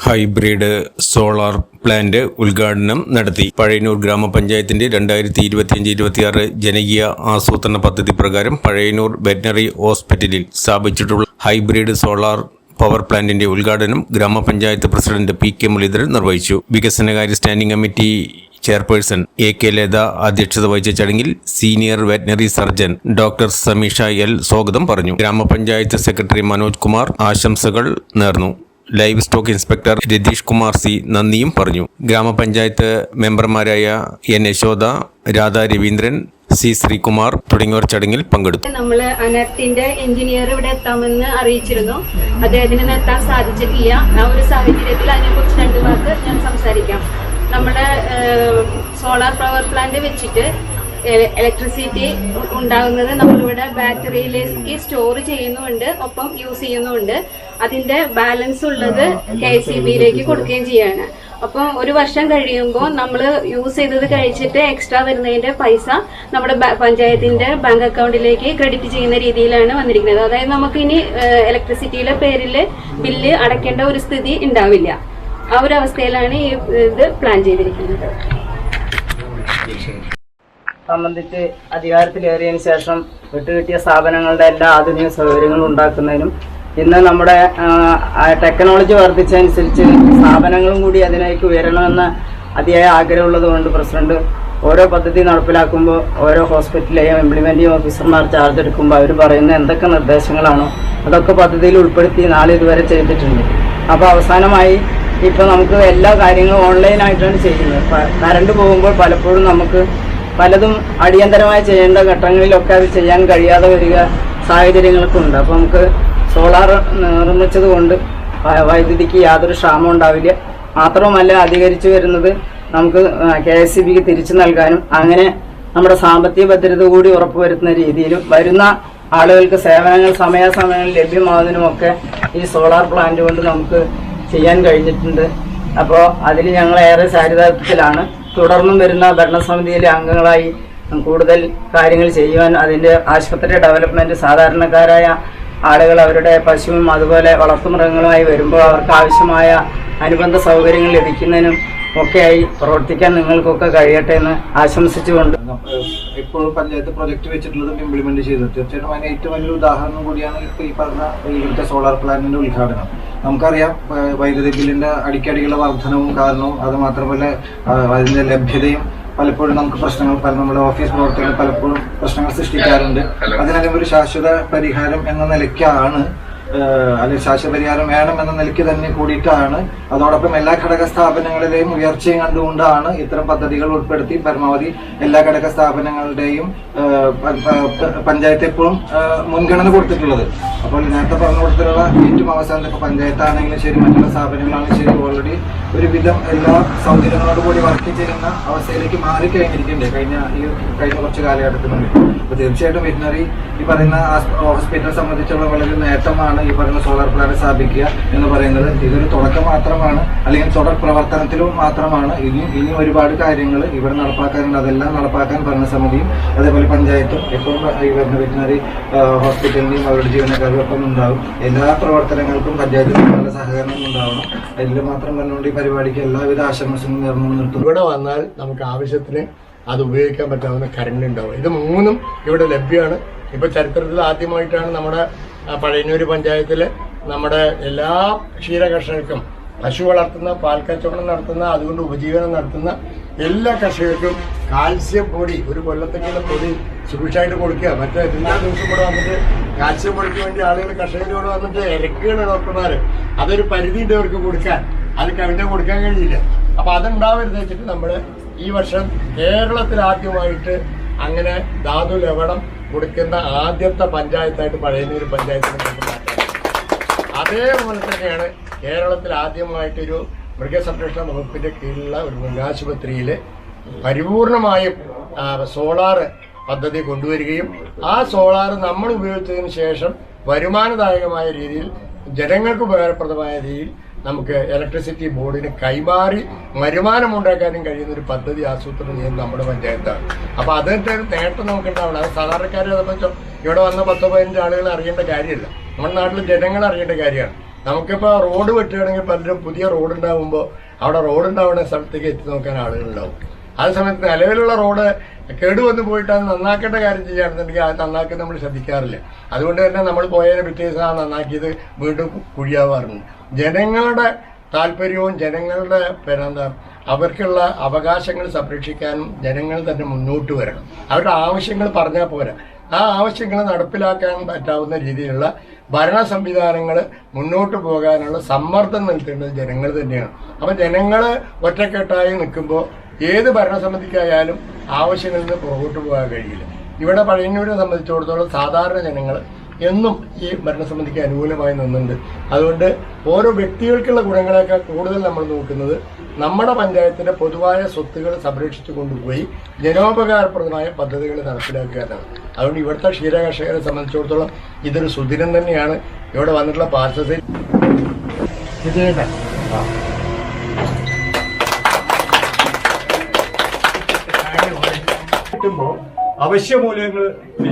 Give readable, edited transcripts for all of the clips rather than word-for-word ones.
Hybrid solar plant ഉദ്ഘാടനം നടത്തി. പഴയന്നൂർ ഗ്രാമപഞ്ചായത്തിന്റെ 2025-26 ജനകീയ ആസൂത്രണ പദ്ധതി പ്രകാരം പഴയന്നൂർ വെറ്ററിനറി ഹോസ്പിറ്റലിൽ സ്ഥാപിച്ചിട്ടുള്ള ഹൈബ്രിഡ് സോളാർ പവർ പ്ലാന്റിന്റെ ഉദ്ഘാടനം ഗ്രാമപഞ്ചായത്ത് പ്രസിഡന്റ് പി.കെ. മുരളീധരൻ നിർവഹിച്ചു. വികസനകാര്യ standing committee chairperson AK. Latha അധ്യക്ഷത വഹിച്ച ചടങ്ങിൽ senior veterinary surgeon doctor Sameesha L സ്വാഗതം പറഞ്ഞു. ഗ്രാമപഞ്ചായത്ത് സെക്രട്ടറി മനോജ് കുമാർ ആശംസകൾ നേർന്നു. Livestock inspector Ratheesh Kumar C നന്ദിയും പറഞ്ഞു. ഗ്രാമപഞ്ചായത്ത് മെമ്പർമാരായ എൻ യശോദ, രാധാ രവീന്ദ്രൻ, സി ശ്രീകുമാർ തുടങ്ങിയവർ ചടങ്ങിൽ പങ്കെടുത്തു. നമ്മൾ അനർത്തിന്റെ എഞ്ചിനീയർ ഇവിടെ എത്താമെന്ന് അറിയിച്ചിരുന്നു. അദ്ദേഹത്തിന് എത്താൻ സാധിച്ചിട്ടില്ല. ആ ഒരു സാഹചര്യത്തിൽ അതിനെക്കുറിച്ച് 2 വാക്ക് ഞാൻ സംസാരിക്കാം. നമ്മുടെ സോളാർ പവർ പ്ലാന്റ് വെച്ചിട്ട് ഇലക്ട്രിസിറ്റി ഉണ്ടാകുന്നത് നമ്മളിവിടെ ബാറ്ററിയിലേക്ക് സ്റ്റോർ ചെയ്യുന്നുണ്ട്, ഒപ്പം യൂസ് ചെയ്യുന്നുമുണ്ട്. അതിന്റെ ബാലൻസ് ഉള്ളത് KCBയിലേക്ക് കൊടുക്കുകയും ചെയ്യാണ്. അപ്പം 1 വർഷം കഴിയുമ്പോൾ നമ്മൾ യൂസ് ചെയ്തത് കഴിച്ചിട്ട് എക്സ്ട്രാ വരുന്നതിന്റെ പൈസ നമ്മുടെ പഞ്ചായത്തിന്റെ ബാങ്ക് അക്കൗണ്ടിലേക്ക് ക്രെഡിറ്റ് ചെയ്യുന്ന രീതിയിലാണ് വന്നിരിക്കുന്നത്. അതായത് നമുക്ക് ഇനി ഇലക്ട്രിസിറ്റിയുടെ പേരിൽ ബില്ല് അടയ്ക്കേണ്ട ഒരു സ്ഥിതി ഉണ്ടാവില്ല. ആ ഒരു അവസ്ഥയിലാണ് ഈ ഇത് പ്ലാൻ ചെയ്തിരിക്കുന്നത്. സംബന്ധിച്ച് അധികാരത്തിലേറിയതിനു ശേഷം വിട്ടുകിട്ടിയ സ്ഥാപനങ്ങളുടെ എല്ലാ ആധുനിക സൗകര്യങ്ങളും ഉണ്ടാക്കുന്നതിനും ഇന്ന് നമ്മുടെ ടെക്നോളജി വർദ്ധിച്ചതനുസരിച്ച് സ്ഥാപനങ്ങളും കൂടി അതിലേക്ക് ഉയരണമെന്ന് അതിയായ ആഗ്രഹമുള്ളത് കൊണ്ട് പ്രസിഡന്റ് ഓരോ പദ്ധതി നടപ്പിലാക്കുമ്പോൾ ഓരോ ഹോസ്പിറ്റലിലെയും ഇംപ്ലിമെൻറ്റിംഗ് ഓഫീസർമാർ ചാർജ് എടുക്കുമ്പോൾ അവർ പറയുന്ന എന്തൊക്കെ നിർദ്ദേശങ്ങളാണോ അതൊക്കെ പദ്ധതിയിൽ ഉൾപ്പെടുത്തി നാളെ ഇതുവരെ ചെയ്തിട്ടുണ്ട്. അപ്പോൾ അവസാനമായി ഇപ്പോൾ നമുക്ക് എല്ലാ കാര്യങ്ങളും ഓൺലൈനായിട്ടാണ് ചെയ്യുന്നത്. കറണ്ട് പോകുമ്പോൾ പലപ്പോഴും നമുക്ക് പലതും അടിയന്തരമായി ചെയ്യേണ്ട ഘട്ടങ്ങളിലൊക്കെ അത് ചെയ്യാൻ കഴിയാതെ വരിക സാഹചര്യങ്ങളൊക്കെ ഉണ്ട്. അപ്പോൾ നമുക്ക് സോളാർ നിർമ്മിച്ചത് കൊണ്ട് വൈദ്യുതിക്ക് യാതൊരു ക്ഷാമം ഉണ്ടാവില്ല. മാത്രവുമല്ല, അധികരിച്ചു വരുന്നത് നമുക്ക് KSCBക്ക് തിരിച്ചു നൽകാനും അങ്ങനെ നമ്മുടെ സാമ്പത്തിക ഭദ്രത കൂടി ഉറപ്പുവരുത്തുന്ന രീതിയിലും വരുന്ന ആളുകൾക്ക് സേവനങ്ങൾ സമയാസമയങ്ങളിൽ ലഭ്യമാകുന്നതിനുമൊക്കെ ഈ സോളാർ പ്ലാന്റ് കൊണ്ട് നമുക്ക് ചെയ്യാൻ കഴിഞ്ഞിട്ടുണ്ട്. അപ്പോൾ അതിൽ ഞങ്ങൾ ഏറെ ചാരിതാർത്ഥ്യത്തിലാണ്. തുടർന്നും വരുന്ന ഭരണസമിതിയിലെ അംഗങ്ങളായി കൂടുതൽ കാര്യങ്ങൾ ചെയ്യുവാൻ, അതിൻ്റെ ആശുപത്രി ഡെവലപ്മെൻറ്റ്, സാധാരണക്കാരായ ആളുകൾ അവരുടെ പശുവും അതുപോലെ വളർത്തുമൃഗങ്ങളുമായി വരുമ്പോൾ അവർക്ക് ആവശ്യമായ അനുബന്ധ സൗകര്യങ്ങൾ ലഭിക്കുന്നതിനും ഒക്കെയായി പ്രവർത്തിക്കാൻ നിങ്ങൾക്കൊക്കെ കഴിയട്ടെ എന്ന് ആശംസിച്ചുകൊണ്ട് ഇപ്പോൾ പഞ്ചായത്ത് പ്രൊജക്ട് വെച്ചിട്ടുള്ളതും ഇംപ്ലിമെന്റ് ചെയ്തത് തീർച്ചയായിട്ടും അതിന് ഏറ്റവും വലിയ ഉദാഹരണം കൂടിയാണ് ഇപ്പോൾ ഈ പറഞ്ഞ ഇവിടുത്തെ സോളാർ പ്ലാന്റിന്റെ ഉദ്ഘാടനം. നമുക്കറിയാം, വൈദ്യുതി ബില്ലിന്റെ അടിക്കടിയുള്ള വർധനവും കാരണവും അത് മാത്രമല്ല അതിന്റെ ലഭ്യതയും പലപ്പോഴും നമുക്ക് പ്രശ്നങ്ങൾ നമ്മുടെ ഓഫീസ് പ്രവർത്തകർ പലപ്പോഴും പ്രശ്നങ്ങൾ സൃഷ്ടിക്കാറുണ്ട്. അതിനെല്ലാം ഒരു ശാശ്വത പരിഹാരം എന്ന നിലയ്ക്കാണ് അല്ലെങ്കിൽ ശാശ്വത പരിഹാരം വേണം എന്ന നിലയ്ക്ക് തന്നെ കൂടിയിട്ടാണ്, അതോടൊപ്പം എല്ലാ ഘടക സ്ഥാപനങ്ങളിലെയും ഉയർച്ചയും കണ്ടുകൊണ്ടാണ് ഇത്തരം പദ്ധതികൾ ഉൾപ്പെടുത്തി പരമാവധി എല്ലാ ഘടക സ്ഥാപനങ്ങളുടെയും പഞ്ചായത്ത് എപ്പോഴും മുൻഗണന കൊടുത്തിട്ടുള്ളത്. അപ്പോൾ നേരത്തെ പറഞ്ഞു കൊടുത്തിട്ടുള്ള ഏറ്റവും അവസാനത്തെ പഞ്ചായത്താണെങ്കിലും ശരി, മറ്റുള്ള സ്ഥാപനങ്ങളാണെങ്കിലും ശരി, ഓൾറെഡി ഒരുവിധം എല്ലാ സൗകര്യങ്ങളോട് കൂടി വർക്ക് ചെയ്യുന്ന അവസ്ഥയിലേക്ക് മാറിക്കഴിഞ്ഞിരിക്കുന്നുണ്ട് കഴിഞ്ഞ കുറച്ച് കാലഘട്ടത്തിനുള്ളിൽ. അപ്പോൾ തീർച്ചയായിട്ടും വെറ്റിനറി ഈ പറയുന്ന ഹോസ്പിറ്റലിനെ സംബന്ധിച്ചുള്ള വളരെ നേട്ടമാണ് ഈ പറയുന്ന സോളാർ പ്ലാന്റ് സ്ഥാപിക്കുക എന്ന് പറയുന്നത്. ഇതൊരു തുടക്കം മാത്രമാണ്, അല്ലെങ്കിൽ തുടർ പ്രവർത്തനത്തിലും മാത്രമാണ്. ഇനിയും ഒരുപാട് കാര്യങ്ങൾ ഇവിടെ നടപ്പാക്കാനുണ്ട്. അതെല്ലാം നടപ്പാക്കാൻ ഭരണസമിതിയും അതേപോലെ പഞ്ചായത്തും എപ്പോഴും ഈ വരുന്ന വെറ്റിനറി ഹോസ്പിറ്റലിന്റെയും അവരുടെ ജീവനക്കാരും ഒപ്പം ഉണ്ടാവും. എല്ലാ പ്രവർത്തനങ്ങൾക്കും പഞ്ചായത്തിന് നല്ല സഹകരണം ഉണ്ടാവണം. അതിൽ മാത്രം പറഞ്ഞുകൊണ്ട് ഈ പരിപാടിക്ക് എല്ലാവിധ ആശംസകളും നേർന്നു നിർത്തും. ഇവിടെ വന്നാൽ നമുക്ക് ആവശ്യത്തിന് അത് ഉപയോഗിക്കാൻ പറ്റാവുന്ന കറണ്ട് ഉണ്ടാവും. ഇത് 3ഉം ഇവിടെ ലഭ്യമാണ്. ഇപ്പോൾ ചരിത്രത്തിൽ ആദ്യമായിട്ടാണ് നമ്മുടെ പഴയന്നൂർ പഞ്ചായത്തിൽ നമ്മുടെ എല്ലാ ക്ഷീരകർഷകർക്കും, പശു വളർത്തുന്ന, പാൽ കച്ചവടം നടത്തുന്ന, അതുകൊണ്ട് ഉപജീവനം നടത്തുന്ന എല്ലാ കർഷകർക്കും കാൽസ്യം പൊടി, ഒരു കൊല്ലത്തേക്കുള്ള പൊടി സുഭിക്ഷമായിട്ട് കൊടുക്കുക. മറ്റേ എല്ലാ ദിവസവും കൂടെ വന്നിട്ട് കാൽസ്യം പൊടിക്ക് വേണ്ടി ആളുകൾ കർഷകരോട് വന്നിട്ട് ഇരക്കുകയാണ് ഡോക്ടർമാർ. അതൊരു പരിധിയുണ്ട് അവർക്ക് കൊടുക്കാൻ, അത് കവിഞ്ഞ കൊടുക്കാൻ കഴിയില്ല. അപ്പോൾ അതുണ്ടാവരുത് വെച്ചിട്ട് നമ്മൾ ഈ വർഷം കേരളത്തിൽ ആദ്യമായിട്ട് അങ്ങനെ ധാതു ലവണം കൊടുക്കുന്ന ആദ്യത്തെ പഞ്ചായത്തായിട്ട് പഴയന്നൂർ പഞ്ചായത്തിന് മാറ്റാം. അതേപോലെ തന്നെയാണ് കേരളത്തിൽ ആദ്യമായിട്ടൊരു മൃഗസംരക്ഷണ വകുപ്പിന്റെ കീഴിലുള്ള ഒരു മൃഗാശുപത്രിയിൽ പരിപൂർണമായും സോളാർ പദ്ധതി കൊണ്ടുവരികയും ആ സോളാർ നമ്മൾ ഉപയോഗിച്ചതിന് ശേഷം വരുമാനദായകമായ രീതിയിൽ ജനങ്ങൾക്ക് ഉപകാരപ്രദമായ രീതിയിൽ നമുക്ക് ഇലക്ട്രിസിറ്റി ബോർഡിന് കൈമാറി വരുമാനമുണ്ടാക്കാനും കഴിയുന്ന ഒരു പദ്ധതി ആസൂത്രണം ചെയ്യുന്നത് നമ്മുടെ പഞ്ചായത്താണ്. അപ്പോൾ അതിൻ്റെ ഒരു നേട്ടം നമുക്കുണ്ടാവണം. അത് സാധാരണക്കാരെ സംബന്ധിച്ചോ ഇവിടെ വന്ന 10-15 ആളുകൾ അറിയേണ്ട കാര്യമില്ല. നമ്മുടെ നാട്ടിൽ ജനങ്ങൾ അറിയേണ്ട കാര്യമാണ്. നമുക്കിപ്പോൾ റോഡ് വെട്ടുകയാണെങ്കിൽ പലരും പുതിയ റോഡ് ഉണ്ടാകുമ്പോൾ അവിടെ റോഡ് ഉണ്ടാവുന്ന സ്ഥലത്തേക്ക് എത്തി നോക്കാൻ ആളുകളുണ്ടാവും. അതേ സമയത്ത് നിലവിലുള്ള റോഡ് കേടുവന്ന് പോയിട്ട് അത് നന്നാക്കേണ്ട കാര്യം ചെയ്യുകയാണെന്നുണ്ടെങ്കിൽ അത് നന്നാക്കി നമ്മൾ ശ്രദ്ധിക്കാറില്ല. അതുകൊണ്ട് തന്നെ നമ്മൾ പോയതിനെ പിറ്റേ ദിവസം ആ നന്നാക്കിയത് വീണ്ടും കുഴിയാവാറുണ്ട്. ജനങ്ങളുടെ താല്പര്യവും ജനങ്ങളുടെ അവർക്കുള്ള അവകാശങ്ങൾ സംരക്ഷിക്കാനും ജനങ്ങൾ തന്നെ മുന്നോട്ട് വരണം. അവരുടെ ആവശ്യങ്ങൾ പറഞ്ഞാൽ പോരാ, ആ ആവശ്യങ്ങൾ നടപ്പിലാക്കാൻ പറ്റാവുന്ന രീതിയിലുള്ള ഭരണ സംവിധാനങ്ങൾ മുന്നോട്ട് പോകാനുള്ള സമ്മർദ്ദം നൽകേണ്ടത് ജനങ്ങൾ തന്നെയാണ്. അപ്പം ജനങ്ങൾ ഒറ്റക്കെട്ടായി നിൽക്കുമ്പോൾ ഏത് ഭരണസമിതിക്കായാലും ആവശ്യങ്ങളിൽ നിന്ന് പുറകോട്ട് പോകാൻ കഴിയില്ല. ഇവിടെ പഴയന്നൂരിനെ സംബന്ധിച്ചിടത്തോളം സാധാരണ ജനങ്ങൾ എന്നും ഈ ഭരണസമിതിക്ക് അനുകൂലമായി നിന്നുണ്ട്. അതുകൊണ്ട് ഓരോ വ്യക്തികൾക്കുള്ള ഗുണങ്ങളെക്കാൾ കൂടുതൽ നമ്മൾ നോക്കുന്നത് നമ്മുടെ പഞ്ചായത്തിൻ്റെ പൊതുവായ സ്വത്തുകൾ സംരക്ഷിച്ചു കൊണ്ടുപോയി ജനോപകാരപ്രദമായ പദ്ധതികൾ നടപ്പിലാക്കുക എന്നാണ്. അതുകൊണ്ട് ഇവിടുത്തെ ക്ഷീരകർഷകരെ സംബന്ധിച്ചിടത്തോളം ഇതൊരു സുദിനം തന്നെയാണ്. ഇവിടെ വന്നിട്ടുള്ള പാർസൽ കിട്ടുമ്പോൾ അവശ്യ മൂല്യങ്ങൾ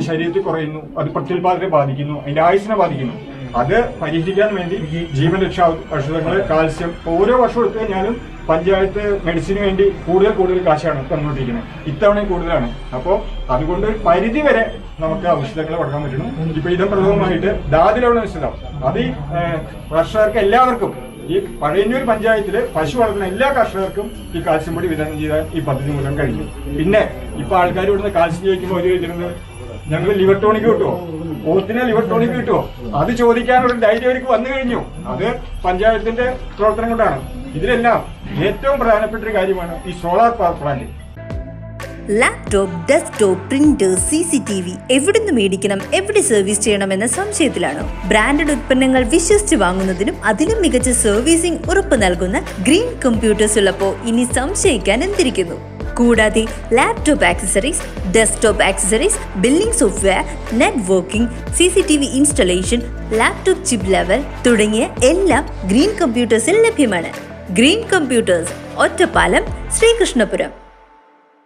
ശരീരത്തിൽ കുറയുന്നു, അത് പ്രത്യുൽപാദനത്തെ ബാധിക്കുന്നു, അതിന്റെ ആയുസിനെ ബാധിക്കുന്നു. അത് പരിഹരിക്കാൻ വേണ്ടി ഈ ജീവൻ രക്ഷാ ഔഷധങ്ങൾ, കാൽസ്യം ഓരോ വർഷം എടുത്തു കഴിഞ്ഞാലും പഞ്ചായത്ത് മെഡിസിന് വേണ്ടി കൂടുതൽ കാശാണ് തന്നുകൊണ്ടിരിക്കുന്നത്. ഇത്തവണയും കൂടുതലാണ്. അപ്പോൾ അതുകൊണ്ട് ഒരു പരിധി വരെ നമുക്ക് ഔഷധങ്ങൾ കൊടുക്കാൻ പറ്റണം. ഇപ്പൊ ഇതിന്റെ പ്രഥമമായിട്ട് ദാതിലവിടെ നിശ്ചിതം അത് ഈ കർഷകർക്ക് എല്ലാവർക്കും ഈ പഴയന്നൂർ പഞ്ചായത്തില് പശു വളർത്തുന്ന എല്ലാ കർഷകർക്കും ഈ കാൽസ്യം പൊടി വിതരണം ചെയ്യാൻ ഈ പദ്ധതി മൂലം കഴിഞ്ഞു. പിന്നെ ഇപ്പൊ ആൾക്കാർ ഇവിടുന്ന് കാൽസ്യം ചോദിക്കുമ്പോൾ ഒരു ചോദിച്ചിരുന്നത് ഞങ്ങൾ ലിവർ ടോണിക് കിട്ടുമോ, പോത്തിനെ ലിവർ ടോണിക് കിട്ടുമോ, അത് ചോദിക്കാനുള്ള ധൈര്യം അവർക്ക് വന്നു കഴിഞ്ഞു. അത് പഞ്ചായത്തിന്റെ പ്രവർത്തനം കൊണ്ടാണ്. ഇതിലെല്ലാം ഏറ്റവും പ്രധാനപ്പെട്ട ഒരു കാര്യമാണ് ഈ solar power plant. Laptop, desktop, printer, CCTV എവിടുന്ന് മേടിക്കണം, എവിടെ സർവീസ് ചെയ്യണമെന്ന സംശയത്തിലാണോ? ബ്രാൻഡഡ് ഉൽപ്പന്നങ്ങൾ വിശ്വസിച്ച് വാങ്ങുന്നതിനും അതിലും മികച്ച സർവീസിംഗ് ഉറപ്പ് നൽകുന്ന ഗ്രീൻ കമ്പ്യൂട്ടേഴ്സ് ഉള്ളപ്പോൾ ഇനി സംശയിക്കാൻ എന്തിരിക്കുന്നു? കൂടാതെ laptop accessories, desktop accessories, billing software, networking, CCTV installation, laptop chip level തുടങ്ങിയ എല്ലാം ഗ്രീൻ കമ്പ്യൂട്ടേഴ്സിൽ ലഭ്യമാണ്. Green computers, Ottapalam, Sreekrishnapuram.